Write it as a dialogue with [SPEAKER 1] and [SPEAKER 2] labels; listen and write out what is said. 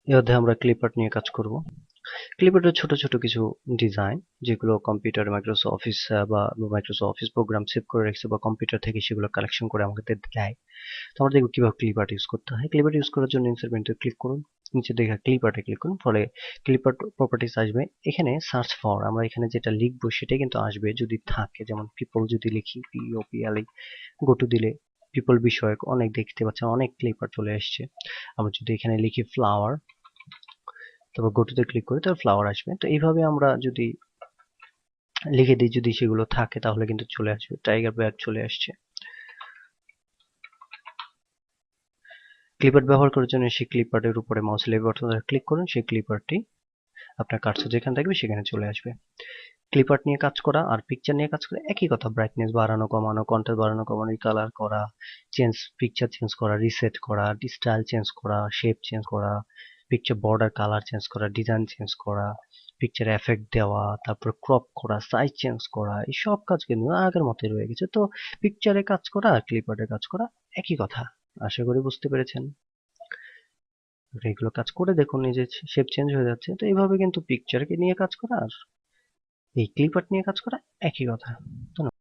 [SPEAKER 1] এই অধ্যায়ে আমরা ক্লিপআর্ট নিয়ে কাজ করব। ক্লিপআর্টের ছোট ছোট কিছু ডিজাইন যেগুলো কম্পিউটার মাইক্রোসফট অফিস বা মাইক্রোসফট অফিস প্রোগ্রাম সেভ করে রেখেছে বা কম্পিউটার থেকে সেগুলো কালেকশন করে আমাদের দেয়। তো আমরা দেখব কিভাবে ক্লিপআর্ট ইউজ করতে হয়। ক্লিপআর্ট ইউজ করার জন্য ইনসার্ট মেনুতে ক্লিক করুন, নিচে দেখা ক্লিপআর্টে ক্লিক করুন, ফলে ক্লিপআর্ট প্রপার্টিস আসবে। এখানে সার্চ ফর আমরা এখানে যেটা লিখবো সেটাই কিন্তু আসবে যদি থাকে, যেমন পিপল যদি লিখি POPL, গো টু দিলে পিপল বিষয়ক অনেক দেখতে পাচ্ছেন, অনেক ক্লিপআর্ট চলে আসছে। আমরা যদি এখানে লিখি ফ্লাওয়ার, তারপর গো টু তে ক্লিক করি, তারপর ফ্লাওয়ার আসবে। তো এইভাবে আমরা যদি লিখে দিই, যদি সেগুলো থাকে তাহলে কিন্তু চলে আসবে। টাইগার ব্যাগ চলে আসছে। ক্লিপআর্ট ব্যবহার করার জন্য সেই ক্লিপআর্টের উপরে মাউস লেফট বাটন ধরে ক্লিক করুন, সেই ক্লিপআর্টটি আপনার কার্সর যেখানে থাকবে সেখানে চলে আসবে। ক্লিপআর্ট নিয়ে কাজ করা আর পিকচার নিয়ে কাজ করা একই কথা। ব্রাইটনেস বাড়ানো কমানো, কন্ট্রাস্ট বাড়ানো কমানো, কালার করা, পিকচার চেঞ্জ করা, রিসেট করা, স্টাইল চেঞ্জ করা, শেপ চেঞ্জ করা, পিকচার বর্ডার কালার চেঞ্জ করা, ডিজাইন চেঞ্জ করা, পিকচার এফেক্ট দেওয়া, তারপর ক্রপ করা, সাইজ চেঞ্জ করা, এই সব কাজ কিন্তু আগের মতোই রয়ে গেছে। তো পিকচারে কাজ করা আর ক্লিপআর্টে কাজ করা একই কথা। আশা করি বুঝতে পেরেছেন। এগুলো কাজ করে দেখুন, নিজে শেপ চেঞ্জ হয়ে যাচ্ছে। তো এইভাবে কিন্তু পিকচারকে নিয়ে কাজ করা আর এই ক্লিপআর্ট নিয়ে কাজ করা একই কথা। ধন্যবাদ।